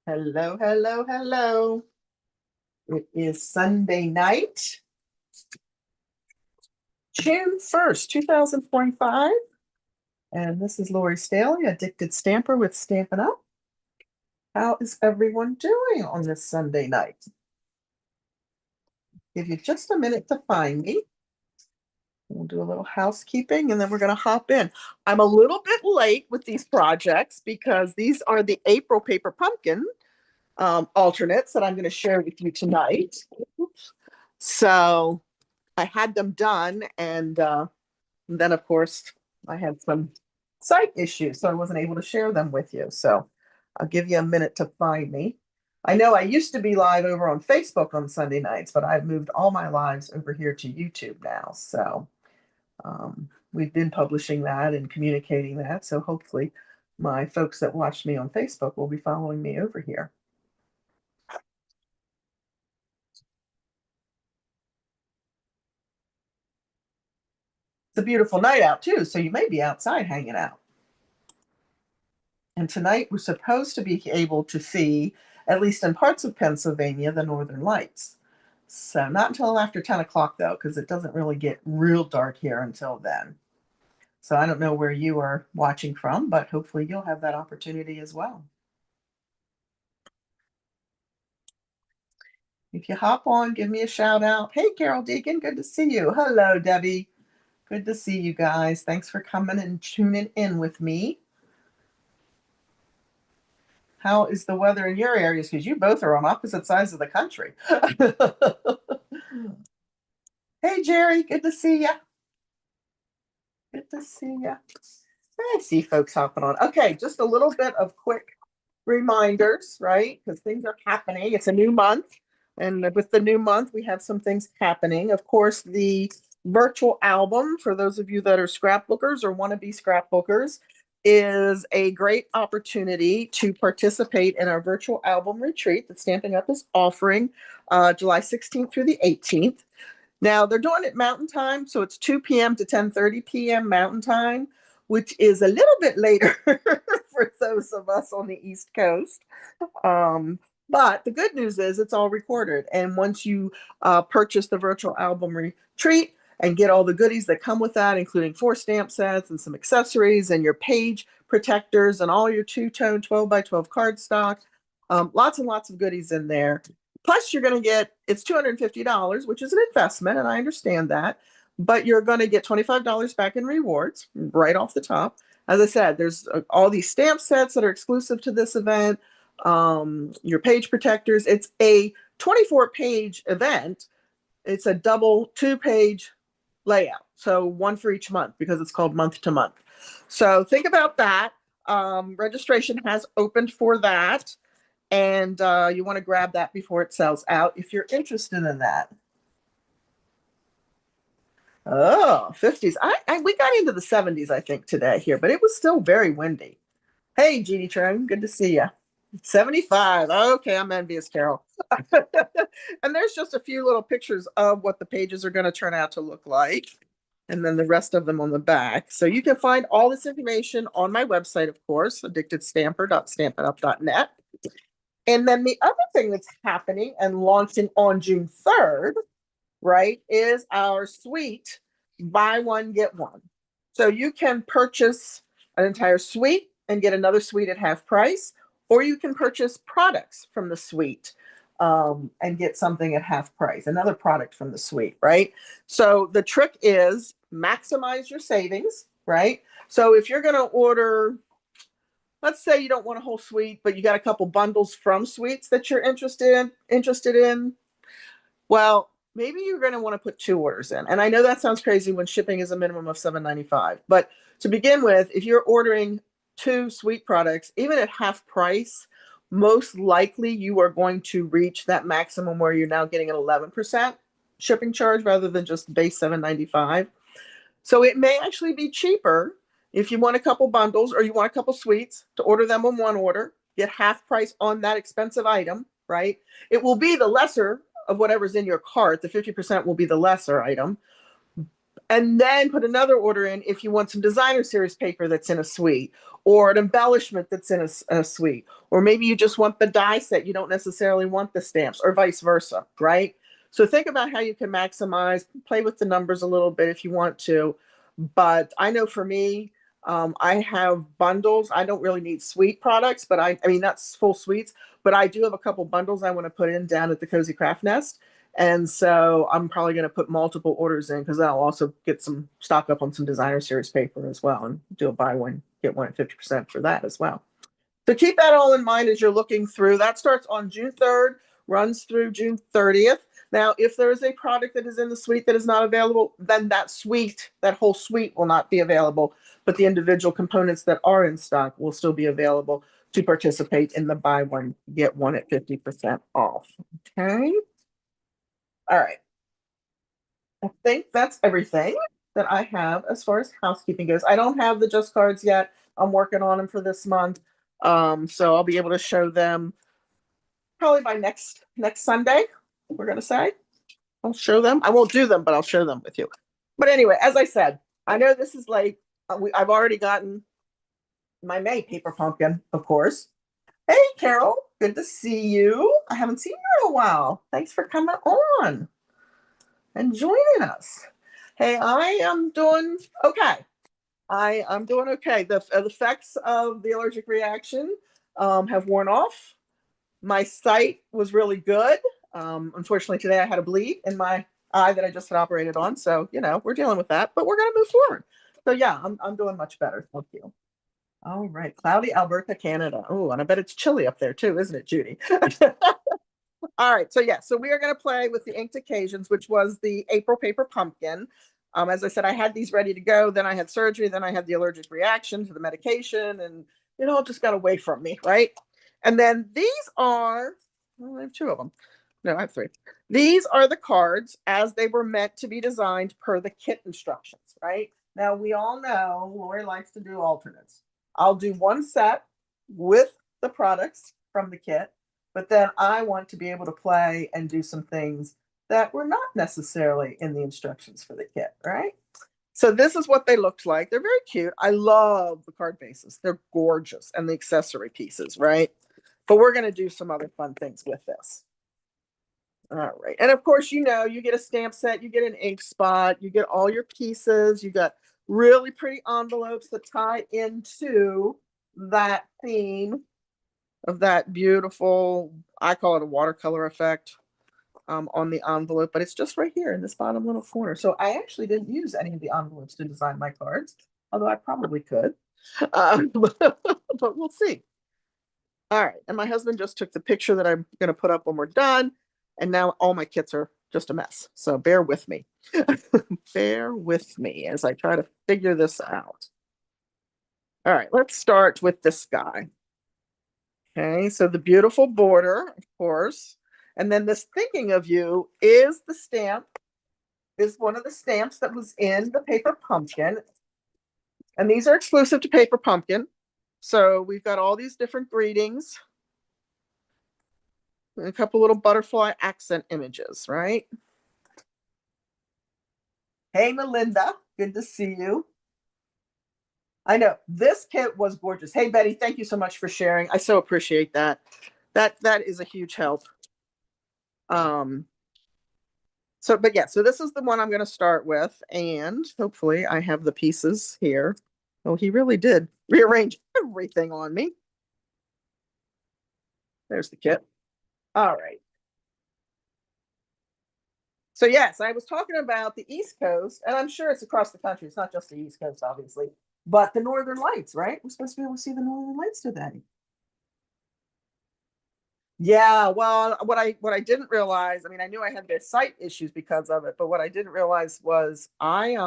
Hello, hello, hello. It is Sunday night, June 1st, 2025. And this is Lori Staley, Addicted Stamper with Stampin' Up. How is everyone doing on this Sunday night? Give you just a minute to find me. We'll do a little housekeeping and then we're going to hop in. I'm a little bit late with these projects because these are the April Paper Pumpkin alternates that I'm going to share with you tonight. So I had them done, and then, of course, I had some site issues, so I wasn't able to share them with you. So I'll give you a minute to find me. I know I used to be live over on Facebook on Sunday nights, but I've moved all my lives over here to YouTube now. So we've been publishing that and communicating that. So hopefully my folks that watch me on Facebook will be following me over here. It's a beautiful night out too, so you may be outside hanging out. And tonight we're supposed to be able to see, at least in parts of Pennsylvania, the northern lights. So not until after 10 o'clock though, because it doesn't really get real dark here until then. So I don't know where you are watching from, but hopefully you'll have that opportunity as well. If you hop on, give me a shout out. Hey, Carol Deacon, good to see you. Hello, Debbie. Good to see you guys. Thanks for coming and tuning in with me. How is the weather in your areas? Because you both are on opposite sides of the country. Hey, Jerry, good to see you. Good to see you. I see folks hopping on. Okay, just a little bit of quick reminders, right? Because things are happening. It's a new month. And with the new month, we have some things happening. Of course, the virtual album, for those of you that are scrapbookers or want to be scrapbookers, is a great opportunity to participate in our virtual album retreat that Stampin' Up is offering July 16th through the 18th. Now, they're doing it Mountain Time, so it's 2 p.m. to 10:30 p.m. Mountain Time, which is a little bit later for those of us on the East Coast. Um, but the good news is it's all recorded. And once you purchase the virtual album retreat and get all the goodies that come with that, including 4 stamp sets and some accessories and your page protectors and all your two-tone 12 by 12 cardstock, lots and lots of goodies in there. Plus, you're going to get, it's $250, which is an investment, and I understand that, but you're going to get $25 back in rewards right off the top. As I said, there's all these stamp sets that are exclusive to this event, your page protectors. It's a 24-page event. It's a double 2-page layout. So one for each month because it's called month to month. So think about that. Registration has opened for that. And you want to grab that before it sells out if you're interested in that. Oh, 50s. We got into the 70s, I think, today here, but it was still very windy. Hey, Jeannie Tron, good to see you. 75. Okay, I'm envious, Carol. And there's just a few little pictures of what the pages are going to turn out to look like. And then the rest of them on the back. So you can find all this information on my website, of course, addictedstamper.stampinup.net. And then the other thing that's happening and launching on June 3rd, right, is our suite, buy one, get one. So you can purchase an entire suite and get another suite at half price, or you can purchase products from the suite and get something at half price, another product from the suite, right? So the trick is maximize your savings, right? So if you're going to order, let's say you don't want a whole suite, but you got a couple bundles from suites that you're interested in. Well, maybe you're going to want to put 2 orders in. And I know that sounds crazy when shipping is a minimum of $7.95. But to begin with, if you're ordering 2 suite products, even at half price, most likely you are going to reach that maximum where you're now getting an 11% shipping charge rather than just base $7.95. So it may actually be cheaper if you want a couple bundles or you want a couple suites to order them in one order, get half price on that expensive item, right? It will be the lesser of whatever's in your cart. The 50% will be the lesser item. and then put another order in if you want some designer series paper that's in a suite, or an embellishment that's in a suite, or maybe you just want the die set, you don't necessarily want the stamps, or vice versa, right? So think about how you can maximize, play with the numbers a little bit if you want to. But I know for me, I have bundles. I don't really need suite products, but I mean, that's full suites, but I do have a couple bundles I want to put in down at the Cozy Craft Nest. And so I'm probably going to put multiple orders in, because I'll also get some stock up on some designer series paper as well, and do a buy one, get one at 50% for that as well. So keep that all in mind as you're looking through. That starts on June 3rd, runs through June 30th. Now, if there is a product that is in the suite that is not available, then that suite, that whole suite will not be available, but the individual components that are in stock will still be available to participate in the buy one, get one at 50% off. Okay. All right. I think that's everything that I have as far as housekeeping goes. I don't have the just cards yet. I'm working on them for this month. So I'll be able to show them probably by next Sunday, we're gonna say. I'll show them. I won't do them, but I'll show them with you. But anyway, as I said, I know this is late. I've already gotten my May paper pumpkin, of course. Hey, Carol, good to see you. I haven't seen you in a while. Thanks for coming on and joining us. Hey, I am doing okay. I'm doing okay. The effects of the allergic reaction have worn off. My sight was really good. Unfortunately, today I had a bleed in my eye that I just had operated on. So, we're dealing with that, but we're going to move forward. So, yeah, I'm doing much better. Thank you. All right. Cloudy Alberta, Canada. Oh, and I bet it's chilly up there too, isn't it, Judy? All right. So, yeah, so we are going to play with the Inked Occasions, which was the April paper pumpkin. As I said, I had these ready to go. Then I had surgery. Then I had the allergic reaction to the medication, and it all just got away from me, right? And then these are, well, I have two of them. No, I have three. These are the cards as they were meant to be designed per the kit instructions, right? Now, we all know Lori likes to do alternates. I'll do one set with the products from the kit, but then I want to be able to play and do some things that were not necessarily in the instructions for the kit, right? So this is what they looked like. They're very cute. I love the card bases. They're gorgeous, and the accessory pieces, right? But we're going to do some other fun things with this. All right. And of course, you get a stamp set, you get an ink spot, you get all your pieces, you got really pretty envelopes that tie into that theme of that beautiful, I call it a watercolor effect, on the envelope, but it's just right here in this bottom little corner. So I actually didn't use any of the envelopes to design my cards, although I probably could, but we'll see. All right. And my husband just took the picture that I'm going to put up when we're done. And now all my kits are just a mess. So bear with me. Bear with me as I try to figure this out. All right, let's start with this guy. Okay, so the beautiful border, of course. And then this Thinking of You is the stamp, is one of the stamps that was in the paper pumpkin. And these are exclusive to paper pumpkin. So we've got all these different greetings. A couple little butterfly accent images, right? Hey, Melinda, good to see you. I know this kit was gorgeous. Hey, Betty, thank you so much for sharing. I so appreciate that. That is a huge help. But yeah, so this is the one I'm going to start with, and hopefully I have the pieces here. Oh, he really did rearrange everything on me. There's the kit. All right. So yes, I was talking about the East Coast, and I'm sure it's across the country. It's not just the East Coast, obviously, but the Northern Lights, right? We're supposed to be able to see the Northern Lights today. Yeah, well, what I didn't realize, I mean, I knew I had the sight issues because of it, but what I didn't realize was I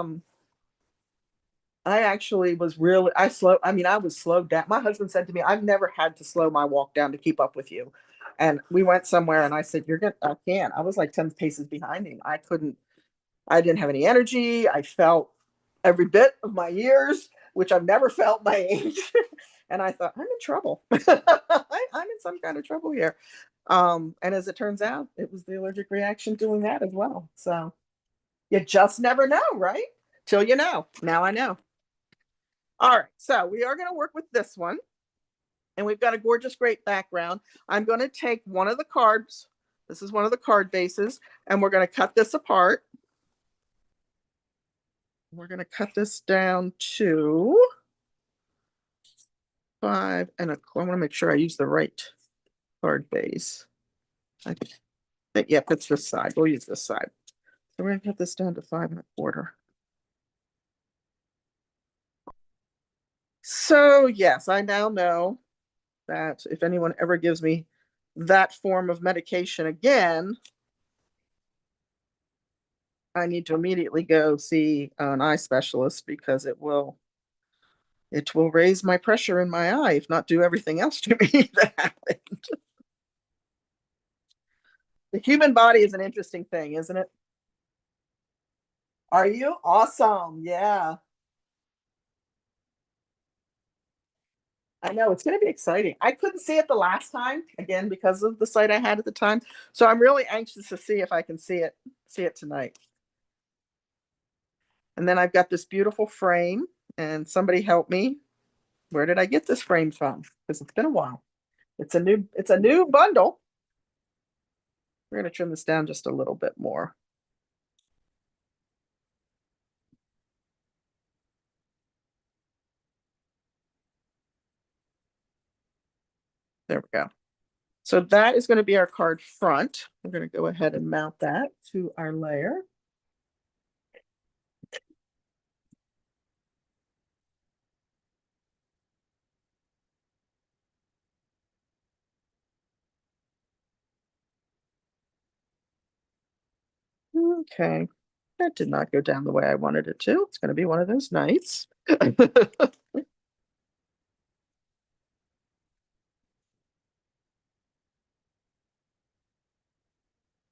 actually was really I was slowed down. My husband said to me, I've never had to slow my walk down to keep up with you. And we went somewhere and I said, I can't. I was like 10 paces behind him. I didn't have any energy. I felt every bit of my years, which I've never felt my age. And I thought, I'm in trouble. I'm in some kind of trouble here. And as it turns out, it was the allergic reaction doing that as well. So you just never know, right? Till you know. Now I know. All right, so we are going to work with this one. And we've got a gorgeous, great background. I'm going to take one of the cards. This is one of the card bases, and we're going to cut this apart. We're going to cut this down to 5 and a. I want to make sure I use the right card base. I think, yep, it's this side. We'll use this side. So we're going to cut this down to 5 1/4. So yes, I now know that if anyone ever gives me that form of medication again, I need to immediately go see an eye specialist because it will raise my pressure in my eye, if not do everything else to me that happened. The human body is an interesting thing, isn't it? Are you? Awesome. Yeah. I know it's going to be exciting. I couldn't see it the last time again because of the sight I had at the time. So I'm really anxious to see if I can see it tonight. And then I've got this beautiful frame, and somebody help me. Where did I get this frame from? Because it's been a while. It's a new bundle. We're going to trim this down just a little bit more. There we go. So that is going to be our card front. We're going to go ahead and mount that to our layer. Okay. That did not go down the way I wanted it to. It's going to be one of those nights.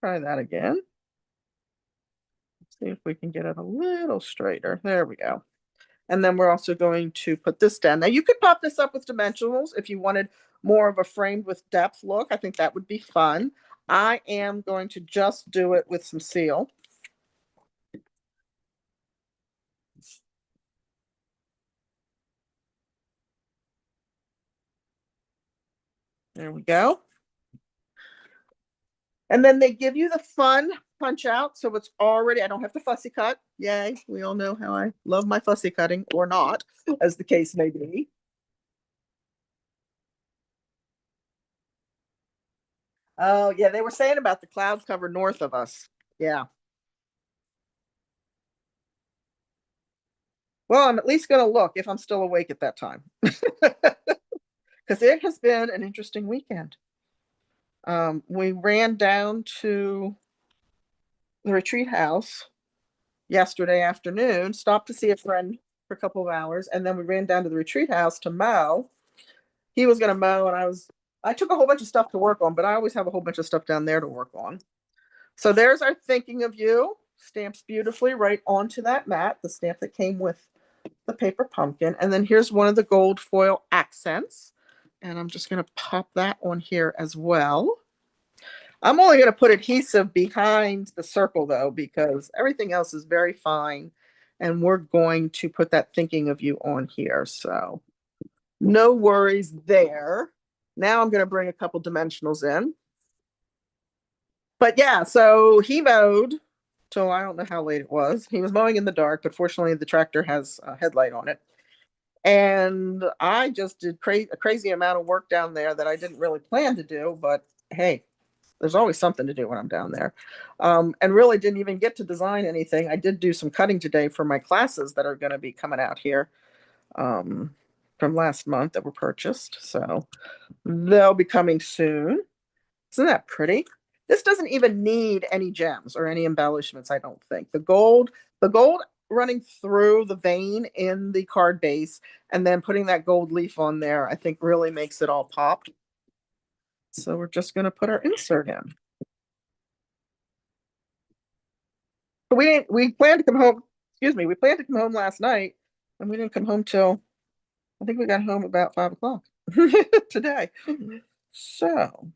Try that again. See if we can get it a little straighter. There we go. And then we're also going to put this down. Now you could pop this up with dimensionals if you wanted more of a framed with depth look. I think that would be fun. I am going to just do it with some seal. There we go. And then they give you the fun punch out. So it's already, I don't have to fussy cut. Yay. We all know how I love my fussy cutting, or not, as the case may be. Oh, yeah. They were saying about the cloud cover north of us. Yeah. Well, I'm at least going to look if I'm still awake at that time. Because it has been an interesting weekend. We ran down to the retreat house yesterday afternoon, stopped to see a friend for a couple of hours, and then we ran down to the retreat house to mow. He was going to mow, and I took a whole bunch of stuff to work on, but I always have a whole bunch of stuff down there to work on. So there's our thinking of you, stamps beautifully right onto that mat, the stamp that came with the paper pumpkin. And then here's one of the gold foil accents. And I'm just going to pop that on here as well. I'm only going to put adhesive behind the circle though, because everything else is very fine. And we're going to put that thinking of you on here. So no worries there. Now I'm going to bring a couple dimensionals in. But yeah, so he mowed till I don't know how late it was. He was mowing in the dark, but fortunately the tractor has a headlight on it. And I just did a crazy amount of work down there that I didn't really plan to do, but hey, there's always something to do when I'm down there. And really didn't even get to design anything. I did do some cutting today for my classes that are going to be coming out here from last month that were purchased. So they'll be coming soon. Isn't that pretty? This doesn't even need any gems or any embellishments, I don't think. The gold running through the vein in the card base and then putting that gold leaf on there, I think really makes it all pop. So we're just going to put our insert in. We planned to come home, excuse me, we planned to come home last night and we didn't come home till, I think we got home about 5 o'clock today. So,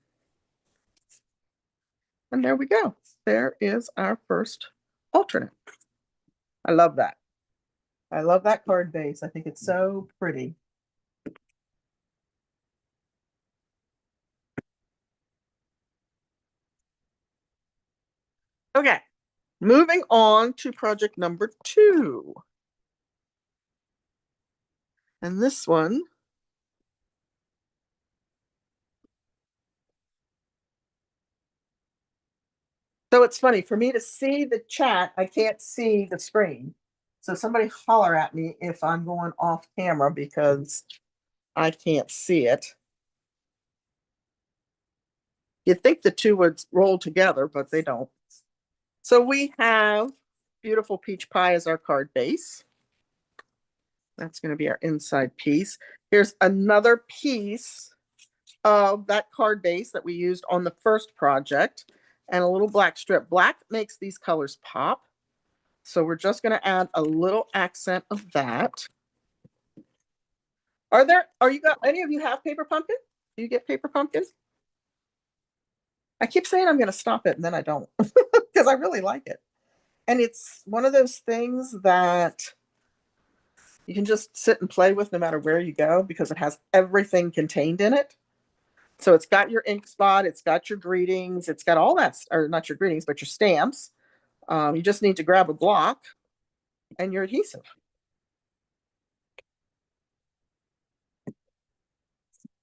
and there we go. There is our first alternate. I love that. I love that card base. I think it's so pretty. Okay, moving on to project number 2. And this one, so it's funny for me to see the chat, I can't see the screen. So somebody holler at me if I'm going off camera because I can't see it. You'd think the two would roll together, but they don't. So we have Beautiful Peach Pie as our card base. That's going to be our inside piece. Here's another piece of that card base that we used on the first project, and a little black strip. Black makes these colors pop. So we're just going to add a little accent of that. Are you got any of you have paper pumpkin? Do you get paper pumpkin? I keep saying I'm going to stop it and then I don't because I really like it. And it's one of those things that you can just sit and play with no matter where you go because it has everything contained in it. So it's got your ink spot, it's got your greetings, it's got all that, or not your greetings, but your stamps. You just need to grab a block and your adhesive.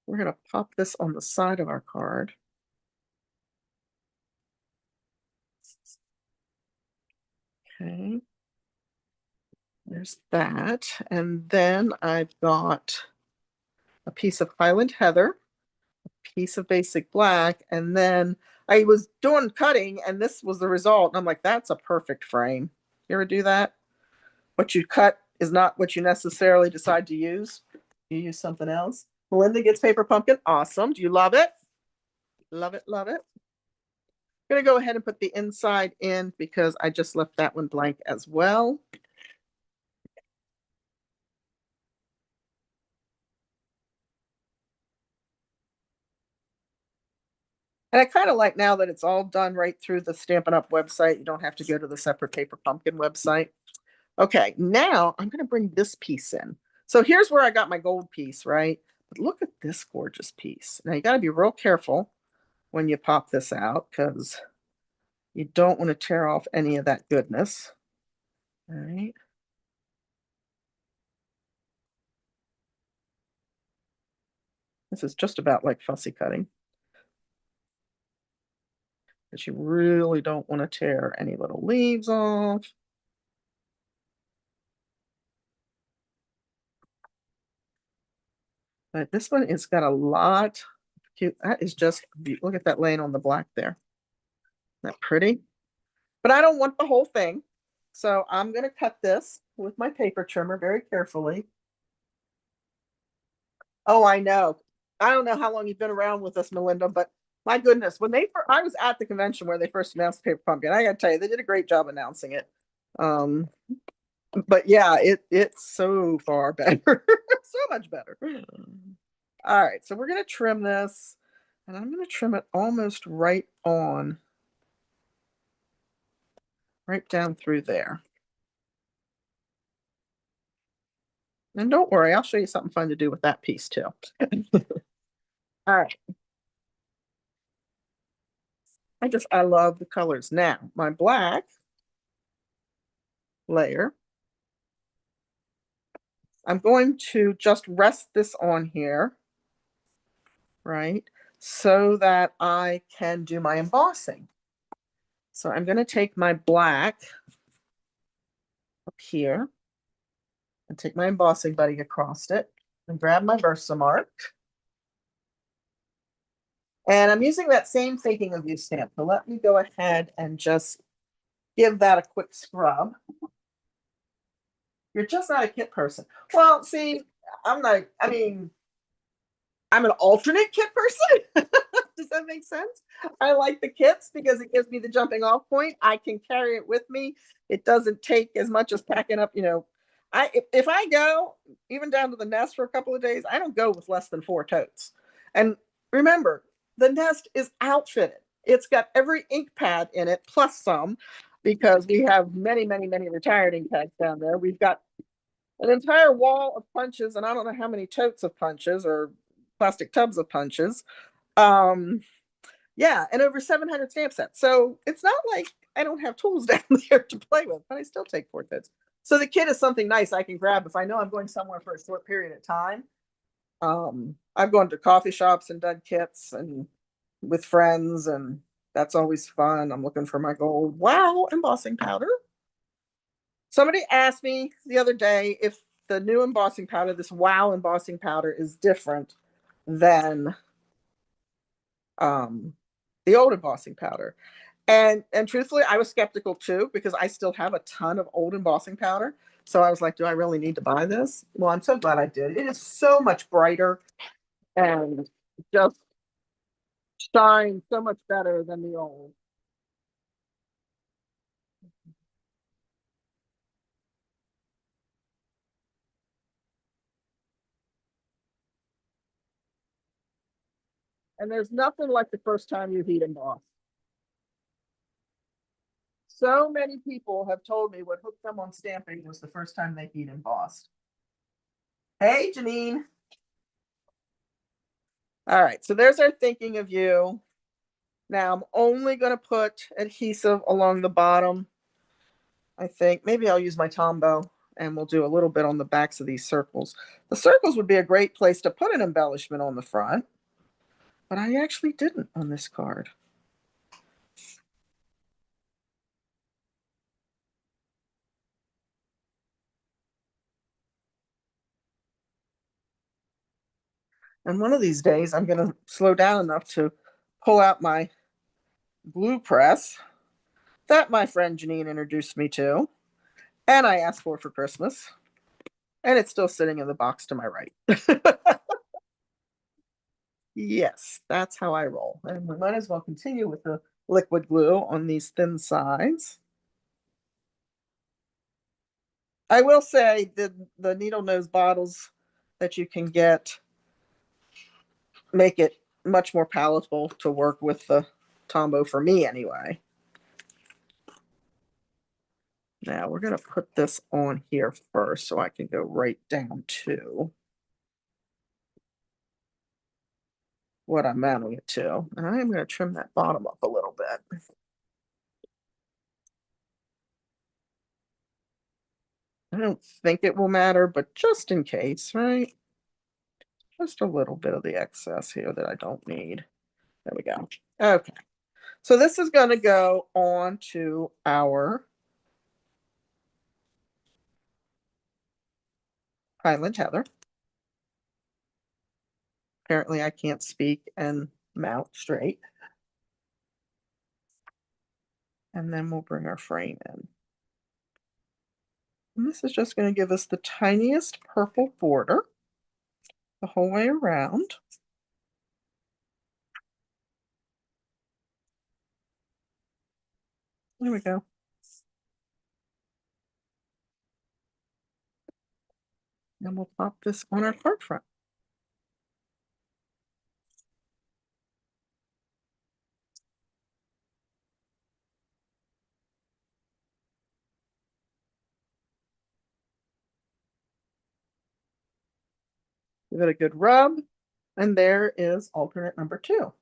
We're going to pop this on the side of our card. Okay. There's that. And then I've got a piece of Highland Heather, a piece of Basic Black, and then I was doing cutting and this was the result. And I'm like, that's a perfect frame. You ever do that? What you cut is not what you necessarily decide to use. You use something else. Melinda gets paper pumpkin. Awesome. Do you love it? Love it, love it. I'm going to go ahead and put the inside in because I just left that one blank as well. And I kind of like now that it's all done right through the Stampin' Up website. You don't have to go to the separate Paper Pumpkin website. Okay, now I'm going to bring this piece in. So here's where I got my gold piece, right? But look at this gorgeous piece. Now you got to be real careful when you pop this out because you don't want to tear off any of that goodness. All right. This is just about like fussy cutting. But you really don't want to tear any little leaves off. But this one has got a lot. Cute. That is just, look at that laying on the black there. Isn't that pretty? But I don't want the whole thing. So I'm going to cut this with my paper trimmer very carefully. Oh, I know. I don't know how long you've been around with us, Melinda, but my goodness, when I was at the convention where they first announced Paper Pumpkin. I got to tell you, they did a great job announcing it. But yeah, it's so far better, so much better. All right, so we're going to trim this, and I'm going to trim it almost right on, right down through there. And don't worry, I'll show you something fun to do with that piece too. All right. I love the colors. Now, my black layer, I'm going to just rest this on here, right? So that I can do my embossing. So I'm going to take my black up here and take my embossing buddy across it and grab my Versamark. And I'm using that same Thinking of You stamp. So let me go ahead and just give that a quick scrub. You're just not a kit person. Well, see, I'm not, I mean, I'm an alternate kit person. Does that make sense? I like the kits because it gives me the jumping off point. I can carry it with me. It doesn't take as much as packing up, if I go even down to the nest for a couple of days, I don't go with less than 4 totes. And remember, the nest is outfitted. It's got every ink pad in it, plus some, because we have many, many, many retired ink pads down there. We've got an entire wall of punches, and I don't know how many totes of punches or plastic tubs of punches. Um, yeah, and over 700 stamp sets. So it's not like I don't have tools down there to play with, but I still take 4 totes. So the kit is something nice I can grab if I know I'm going somewhere for a short period of time. I've gone to coffee shops and done kits and with friends, and that's always fun. I'm looking for my gold wow embossing powder. Somebody asked me the other day if the new embossing powder, this wow embossing powder, is different than um, the old embossing powder. And truthfully, I was skeptical too because I still have a ton of old embossing powder. So I was like, do I really need to buy this? Well, I'm so glad I did. It is so much brighter and just shines so much better than the old. And there's nothing like the first time you heat emboss. So many people have told me what hooked them on stamping was the first time they heat embossed. Hey, Janine. All right, so there's our thinking of you. Now I'm only going to put adhesive along the bottom. I think maybe I'll use my Tombow and we'll do a little bit on the backs of these circles. The circles would be a great place to put an embellishment on the front, but I actually didn't on this card. And one of these days, I'm going to slow down enough to pull out my glue press that my friend Janine introduced me to, and I asked for Christmas, and it's still sitting in the box to my right. Yes, that's how I roll. And we might as well continue with the liquid glue on these thin sides. I will say the needle nose bottles that you can get make it much more palatable to work with the Tombow for me anyway. Now we're going to put this on here first so I can go right down to what I'm mounting it to. And I'm going to trim that bottom up a little bit. I don't think it will matter, but just in case, right? Just a little bit of the excess here that I don't need. There we go. Okay. So this is going to go on to our Highland Heather. Apparently I can't speak and mount straight. And then we'll bring our frame in. And this is just going to give us the tiniest purple border the whole way around. There we go. And we'll pop this on our card front. Give it a good rub. And there is alternate number 2.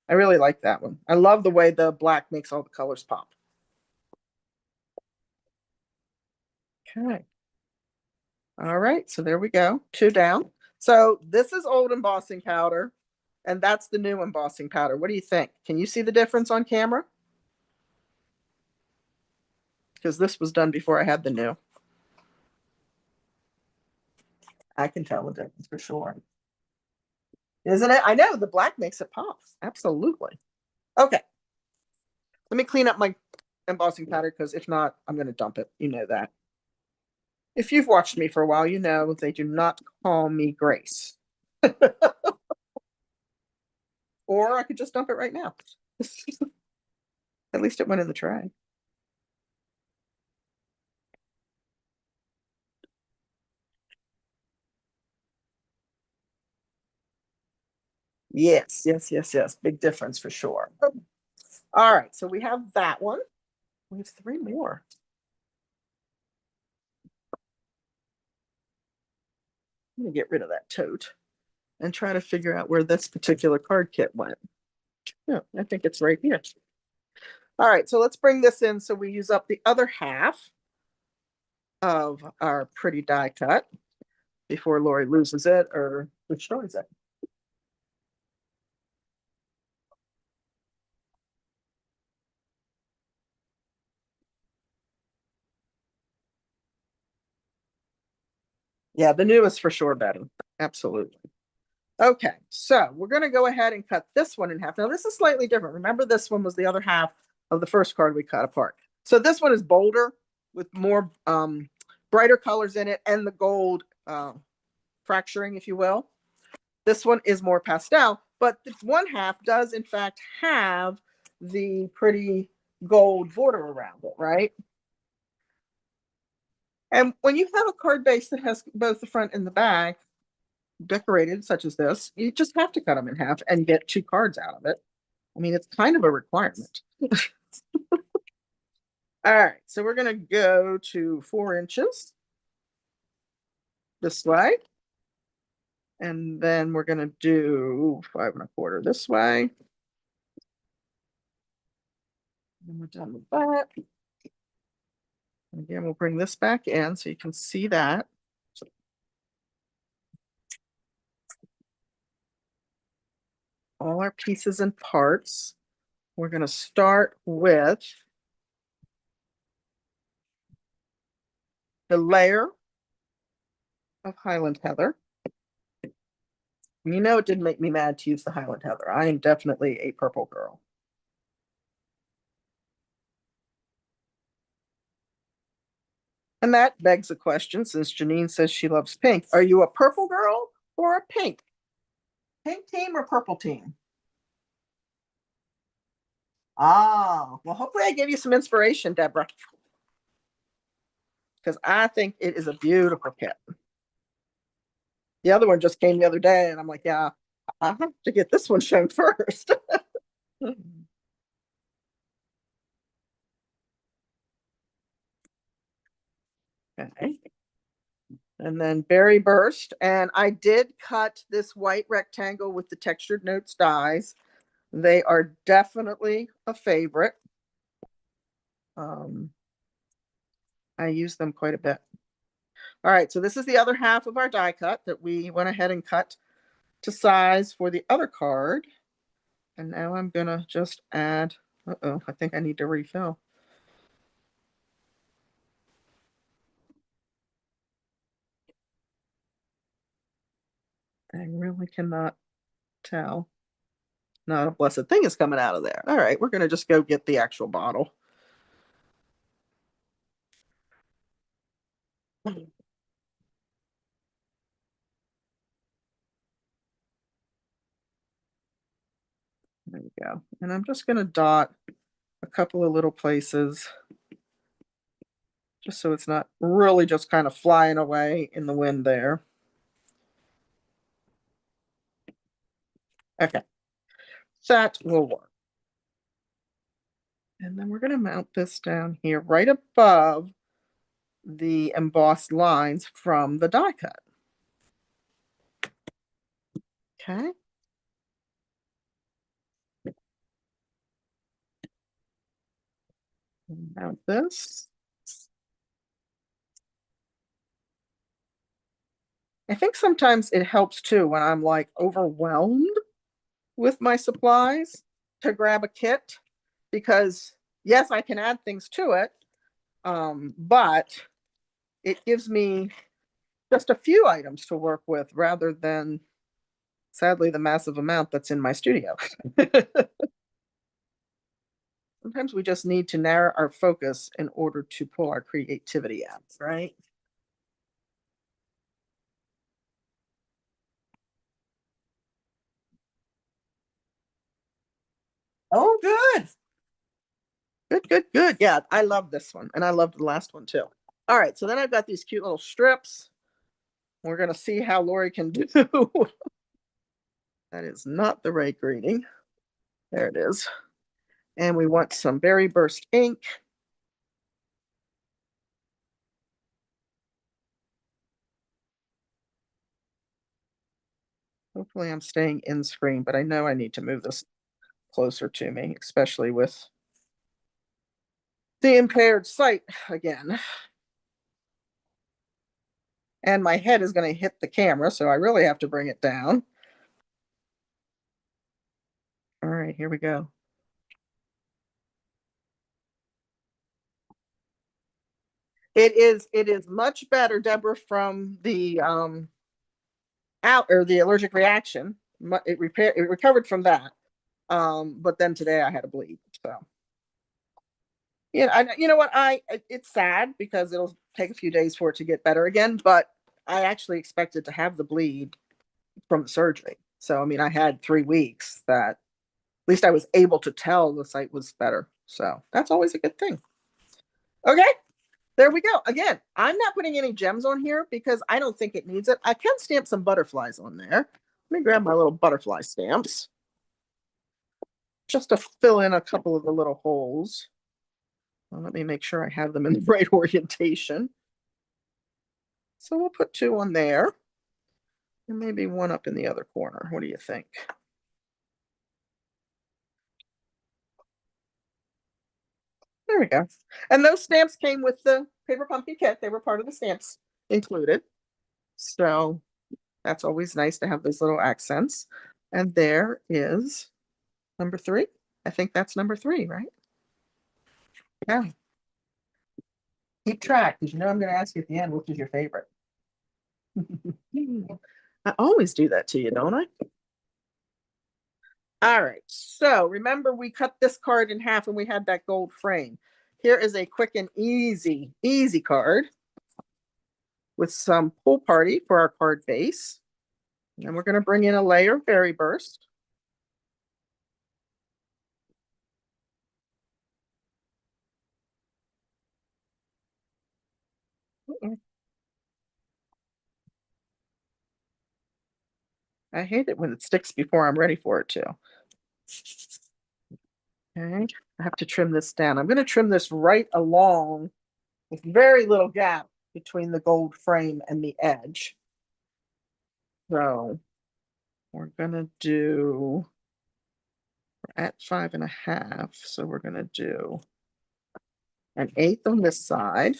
I really like that one. I love the way the black makes all the colors pop. Okay. All right, so there we go. 2 down. So this is old embossing powder, and that's the new embossing powder. What do you think? Can you see the difference on camera? Because this was done before I had the new. I can tell the difference for sure. Isn't it? I know the black makes it pop. Absolutely. Okay. Let me clean up my embossing powder because if not, I'm going to dump it. You know that. If you've watched me for a while, you know they do not call me Grace. Or I could just dump it right now. At least it went in the tray. Yes, yes, yes, yes. Big difference for sure. All right, so we have that one. We have 3 more. I'm gonna get rid of that tote and try to figure out where this particular card kit went. Yeah, I think it's right here. All right, so let's bring this in so we use up the other half of our pretty die cut before Lori loses it or destroys it. Yeah, the new is for sure better. Absolutely. Okay, so we're going to go ahead and cut this one in half. Now, this is slightly different. Remember, this one was the other half of the first card we cut apart. So this one is bolder with more brighter colors in it and the gold fracturing, if you will. This one is more pastel, but this one half does, in fact, have the pretty gold border around it, right? And when you have a card base that has both the front and the back decorated, such as this, you just have to cut them in half and get two cards out of it. I mean, it's kind of a requirement. All right, so we're going to go to 4 inches this way. And then we're going to do 5 1/4 this way. And we're done with that. And again, we'll bring this back in so you can see that. All our pieces and parts. We're going to start with the layer of Highland Heather. You know, it didn't make me mad to use the Highland Heather. I am definitely a purple girl. And that begs a question, since Janine says she loves pink. Are you a purple girl or a pink? Pink team or purple team? Ah, well, hopefully I gave you some inspiration, Deborah. Because I think it is a beautiful kit. The other one just came the other day, and I'm like, yeah, I have to get this one shown first. Okay. And then Berry Burst. And I did cut this white rectangle with the textured notes dies. They are definitely a favorite. I use them quite a bit. All right, so this is the other half of our die cut that we went ahead and cut to size for the other card. And now I'm gonna just add, uh-oh, I think I need to refill. I really cannot tell. Not a blessed thing is coming out of there. All right, we're gonna just go get the actual bottle. There you go. And I'm just gonna dot a couple of little places just so it's not really just kind of flying away in the wind there. Okay, that will work. And then we're going to mount this down here right above the embossed lines from the die cut. Okay. Mount this. I think sometimes it helps too when I'm like overwhelmed with my supplies to grab a kit, because yes, I can add things to it, but it gives me just a few items to work with rather than, sadly, the massive amount that's in my studio. Sometimes we just need to narrow our focus in order to pull our creativity out, right? Oh, good. Good, good, good. Yeah, I love this one. And I loved the last one too. All right, so then I've got these cute little strips. We're going to see how Lori can do. That is not the right greeting. There it is. And we want some Berry Burst ink. Hopefully I'm staying in screen, but I know I need to move this closer to me, especially with the impaired sight again. And my head is going to hit the camera, so I really have to bring it down. All right, here we go. It is much better, Deborah, from the out or the allergic reaction. It recovered from that. But then today I had a bleed. So yeah, you know what? It's sad because it'll take a few days for it to get better again, but I actually expected to have the bleed from the surgery. So I mean I had 3 weeks that at least I was able to tell the sight was better. So that's always a good thing. Okay. There we go. Again, I'm not putting any gems on here because I don't think it needs it. I can stamp some butterflies on there. Let me grab my little butterfly stamps just to fill in a couple of the little holes. Well, let me make sure I have them in the right orientation. So we'll put 2 on there and maybe 1 up in the other corner. What do you think? There we go. And those stamps came with the paper pumpkin kit. They were part of the stamps included. So that's always nice to have those little accents. And there is number 3. I think that's number 3, right? Yeah. Keep track because you know I'm going to ask you at the end which is your favorite. I always do that to you, don't I? All right. So remember we cut this card in half and we had that gold frame. Here is a quick and easy card with some pool party for our card base. And we're going to bring in a layer of berry burst. I hate it when it sticks before I'm ready for it to. Okay, I have to trim this down. I'm going to trim this right along with very little gap between the gold frame and the edge. So we're going to do, we're at 5.5. So we're going to do 1/8 on this side.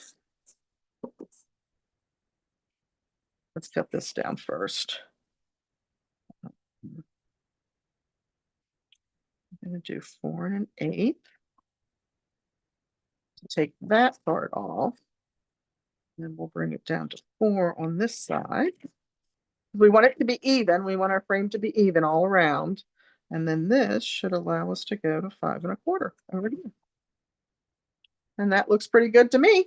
Let's cut this down first. I'm going to do 4 1/8. Take that part off. And we'll bring it down to 4 on this side. We want it to be even. We want our frame to be even all around. And then this should allow us to go to 5 1/4 over here. And that looks pretty good to me.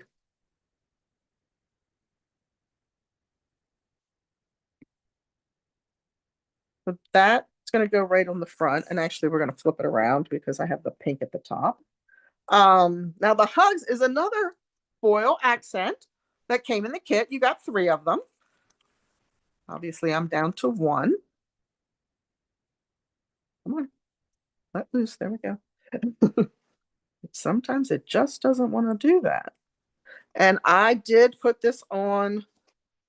But that's going to go right on the front. And actually, we're going to flip it around because I have the pink at the top. Now the hugs is another foil accent that came in the kit. You got 3 of them. Obviously, I'm down to 1. Come on, let loose. There we go. Sometimes it just doesn't want to do that. And I did put this on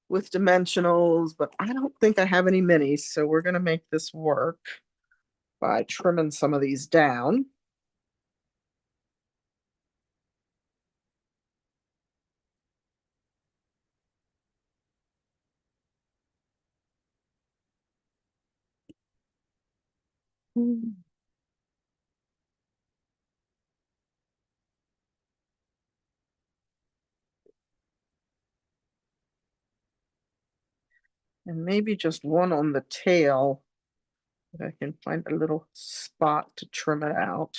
with dimensionals, but I don't think I have any minis. So we're going to make this work by trimming some of these down. And maybe just 1 on the tail. If I can find a little spot to trim it out.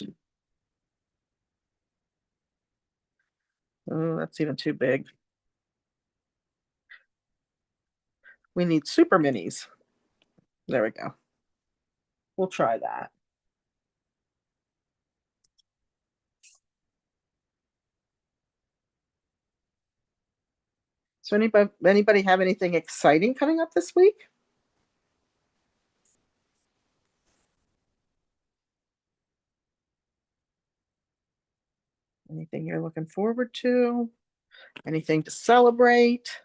Oh, that's even too big. We need super minis. There we go. We'll try that. So anybody have anything exciting coming up this week? Anything you're looking forward to? Anything to celebrate?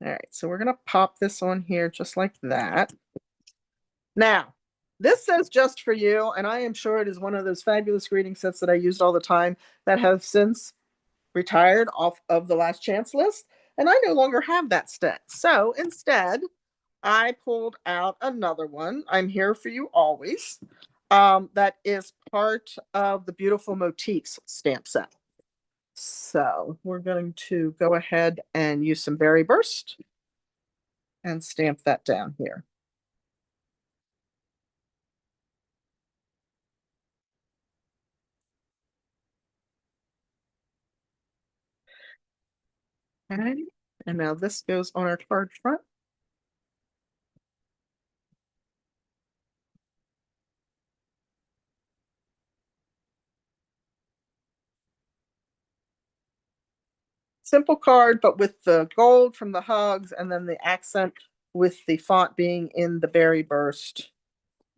All right, so we're going to pop this on here just like that. Now, this says just for you, and I am sure it is one of those fabulous greeting sets that I used all the time that have since retired off of the last chance list, and I no longer have that set. So instead, I pulled out another one. I'm here for you always. That is part of the Beautiful Motifs stamp set. So we're going to go ahead and use some Berry Burst and stamp that down here. Okay, and now this goes on our card front. Simple card, but with the gold from the hugs and then the accent with the font being in the Berry Burst.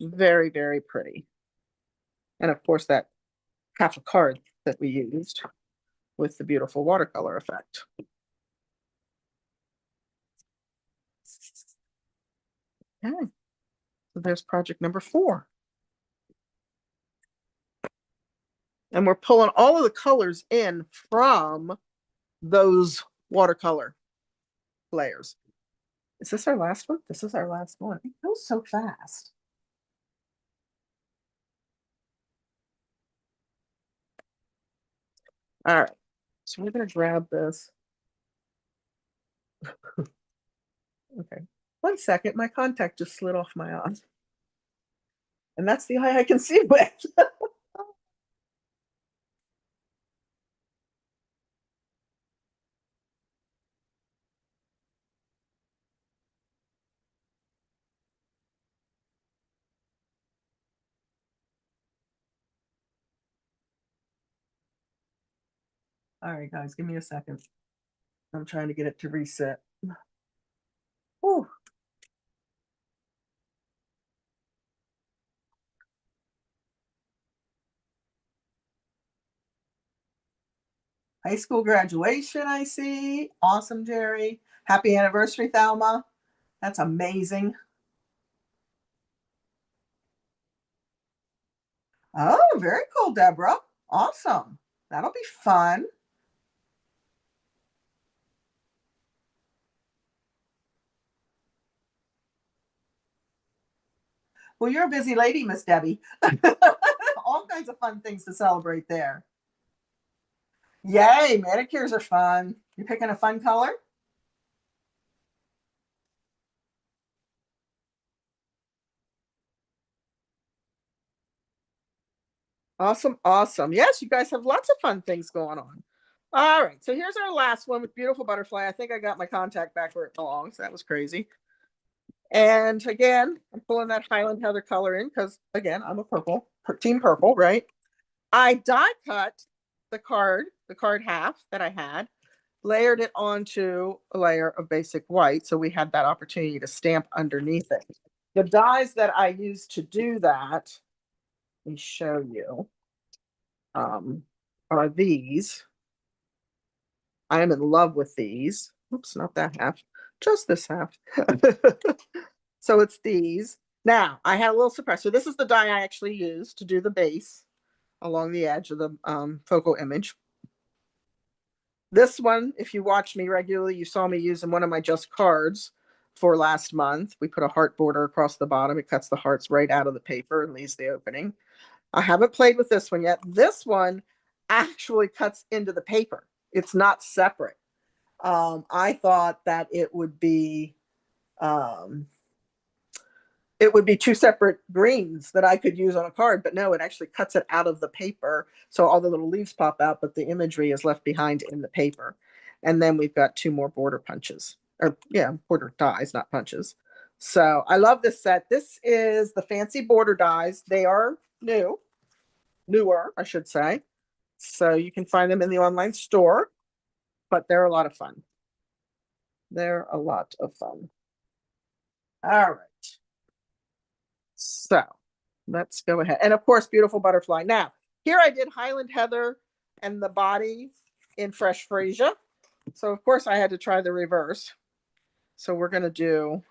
Very, very pretty. And of course, that half a card that we used with the beautiful watercolor effect. Okay, so there's project number 4. And we're pulling all of the colors in from those watercolor layers. Is this our last one? This is our last one. It goes so fast. All right, so we're going to grab this. Okay, 1 second. My contact just slid off my eye. And that's the eye I can see with. All right, guys, give me a second. I'm trying to get it to reset. Whew. High school graduation, I see. Awesome, Jerry. Happy anniversary, Thelma. That's amazing. Oh, very cool, Deborah. Awesome. That'll be fun. Well, you're a busy lady, Miss Debbie. All kinds of fun things to celebrate there. Yay, manicures are fun. You picking a fun color? Awesome, awesome. Yes, you guys have lots of fun things going on. All right, so here's our last one with Beautiful Butterfly. I think I got my contact back where it belongs. That was crazy. And again, I'm pulling that Highland Heather color in because, again, I'm a team purple, right? I die cut the card half that I had, layered it onto a layer of basic white. So we had that opportunity to stamp underneath it. The dies that I used to do that, let me show you, are these. I am in love with these. Oops, not that half, just this half. So it's these. Now, I had a little surprise. So this is the die I actually used to do the base along the edge of the focal image. This one, if you watch me regularly, you saw me using one of my just cards for last month. We put a heart border across the bottom. It cuts the hearts right out of the paper and leaves the opening. I haven't played with this one yet. This one actually cuts into the paper. It's not separate. I thought that it would be 2 separate greens that I could use on a card, but no, it actually cuts it out of the paper. So all the little leaves pop out, but the imagery is left behind in the paper. And then we've got 2 more border punches, or yeah, border dies, not punches. So I love this set. This is the fancy border dies. They are newer, I should say. So you can find them in the online store, but they're a lot of fun. They're a lot of fun. All right. So let's go ahead. And of course, Beautiful Butterfly. Now, here I did Highland Heather and the body in Fresh Freesia. So of course I had to try the reverse. So we're going to do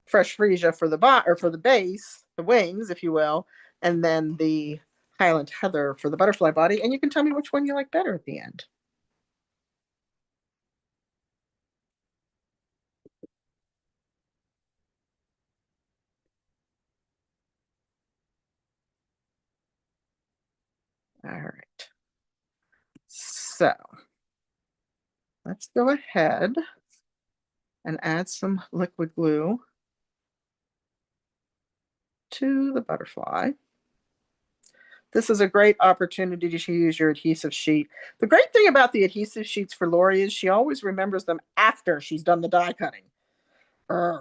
fresh freesia for the or for the base, the wings, if you will, and then the Highland Heather for the butterfly body, and you can tell me which one you like better at the end. All right. So let's go ahead and add some liquid glue to the butterfly. This is a great opportunity to use your adhesive sheet. The great thing about the adhesive sheets for Lori is she always remembers them after she's done the die cutting. I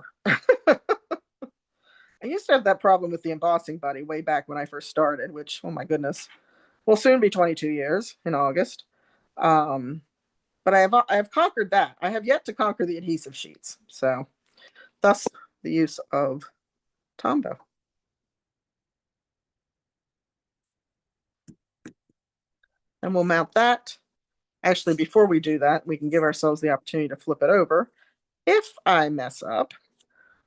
used to have that problem with the embossing buddy way back when I first started, which, oh my goodness, will soon be 22 years in August. But I have conquered that. I have yet to conquer the adhesive sheets. So thus the use of Tombow. And we'll mount that. Actually, before we do that, we can give ourselves the opportunity to flip it over. If I mess up,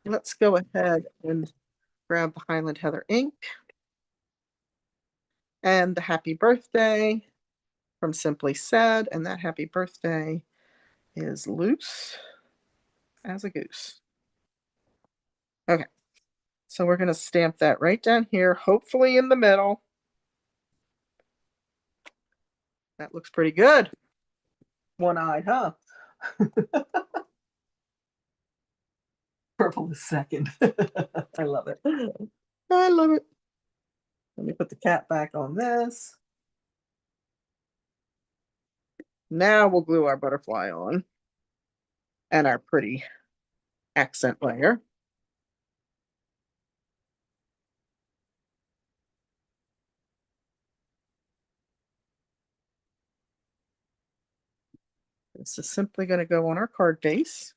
let's go ahead and grab the Highland Heather ink and the happy birthday from Simply Said. And that happy birthday is loose as a goose. Okay, so we're going to stamp that right down here, hopefully in the middle. That looks pretty good. One-eyed, huh? Purple is second. I love it. I love it. Let me put the cap back on this. Now we'll glue our butterfly on and our pretty accent layer. This is simply going to go on our card base.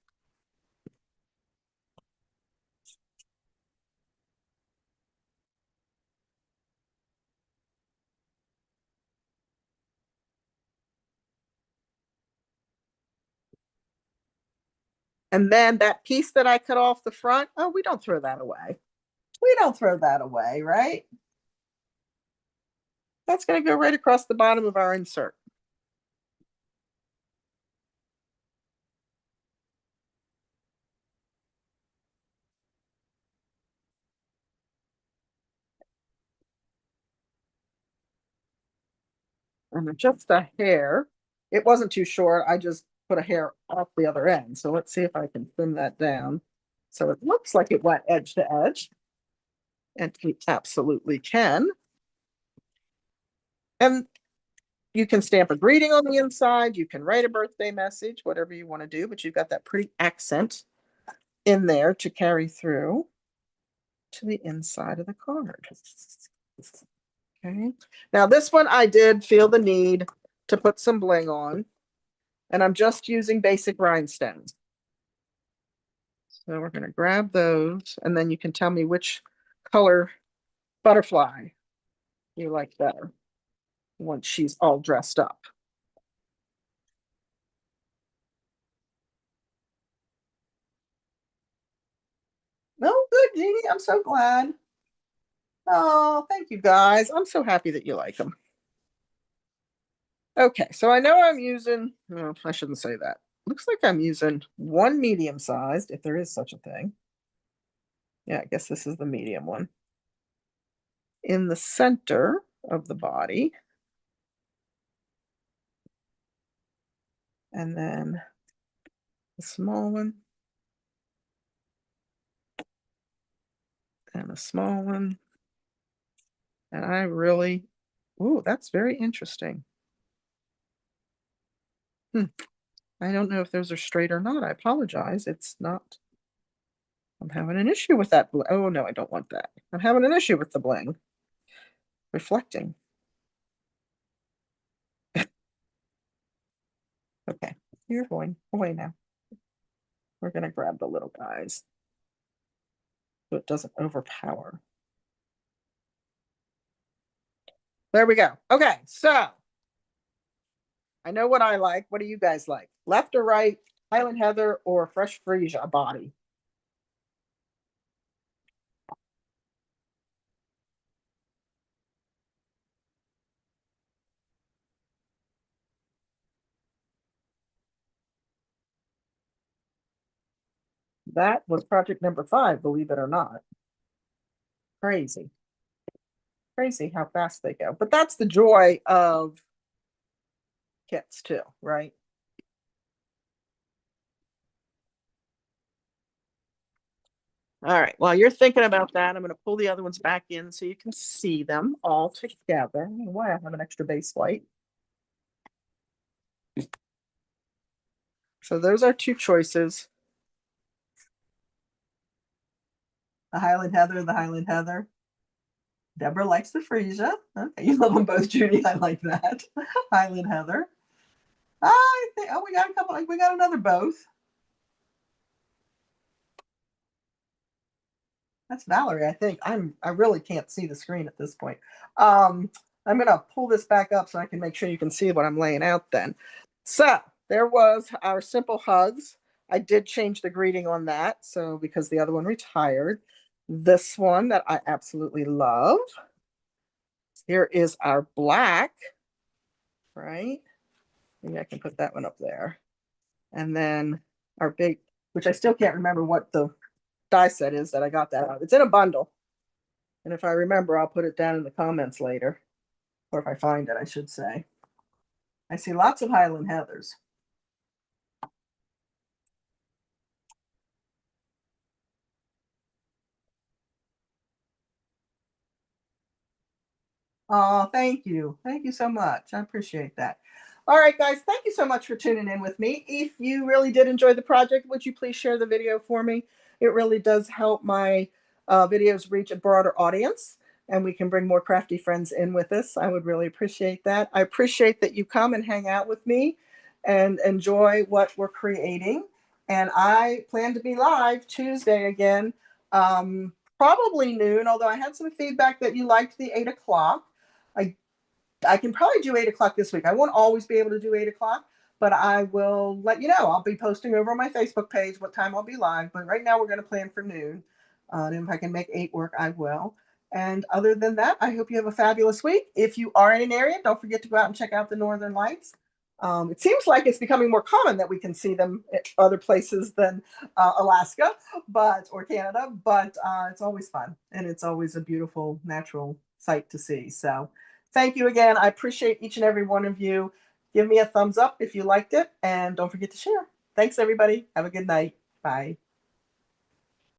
And then that piece that I cut off the front, oh, we don't throw that away. We don't throw that away, right? That's going to go right across the bottom of our insert. And just a hair. It wasn't too short. I just put a hair off the other end. So let's see if I can trim that down. So it looks like it went edge to edge. And we absolutely can. And you can stamp a greeting on the inside. You can write a birthday message, whatever you want to do. But you've got that pretty accent in there to carry through to the inside of the card. Okay. Now this one I did feel the need to put some bling on. And I'm just using basic rhinestones. So we're going to grab those, and then you can tell me which color butterfly you like better once she's all dressed up. Oh, good, Jeannie. I'm so glad. Oh, thank you guys. I'm so happy that you like them. Okay, so I know I'm using, oh, I shouldn't say that. Looks like I'm using one medium sized, if there is such a thing. Yeah, I guess this is the medium one. In the center of the body. And then a small one. And a small one. And I really, ooh, that's very interesting. I don't know if those are straight or not. I apologize. It's not. I'm having an issue with that. Oh, no, I don't want that. I'm having an issue with the bling. Reflecting. Okay, you're going away now. We're going to grab the little guys so it doesn't overpower. There we go. Okay, so I know what I like. What do you guys like? Left or right? Highland Heather or Fresh Freesia body? That was project number 5, believe it or not. Crazy. Crazy how fast they go. But that's the joy of kits too, right? All right, while you're thinking about that, I'm going to pull the other ones back in so you can see them all together. Why I have an extra base white. So those are 2 choices. The Highland Heather, the Highland Heather. Deborah likes the freesia. Okay, you love them both, Judy. I like that. Highland Heather. I think, oh, we got a couple, we got another both. That's Valerie, I think. I really can't see the screen at this point. I'm gonna pull this back up so I can make sure you can see what I'm laying out then. So there was our simple hugs. I did change the greeting on that, so because the other one retired. This one that I absolutely love. Here is our black, right? Maybe I can put that one up there. And then our big, which I still can't remember what the die set is that I got that out. It's in a bundle. And if I remember, I'll put it down in the comments later. Or if I find it, I should say. I see lots of Highland Heathers. Oh, thank you. Thank you so much. I appreciate that. All right, guys, thank you so much for tuning in with me. If you really did enjoy the project, would you please share the video for me? It really does help my videos reach a broader audience, and we can bring more crafty friends in with us. I would really appreciate that. I appreciate that you come and hang out with me and enjoy what we're creating. And I plan to be live Tuesday again, probably noon, although I had some feedback that you liked the 8 o'clock. I can probably do 8 o'clock this week. I won't always be able to do 8 o'clock, but I will let you know. I'll be posting over on my Facebook page what time I'll be live. But right now we're going to plan for noon. And if I can make 8 work, I will. And other than that, I hope you have a fabulous week. If you are in an area, don't forget to go out and check out the Northern Lights. It seems like it's becoming more common that we can see them at other places than Alaska, or Canada. But it's always fun, and it's always a beautiful natural sight to see. So thank you again. I appreciate each and every one of you. Give me a thumbs up if you liked it, and don't forget to share. Thanks, everybody. Have a good night. Bye.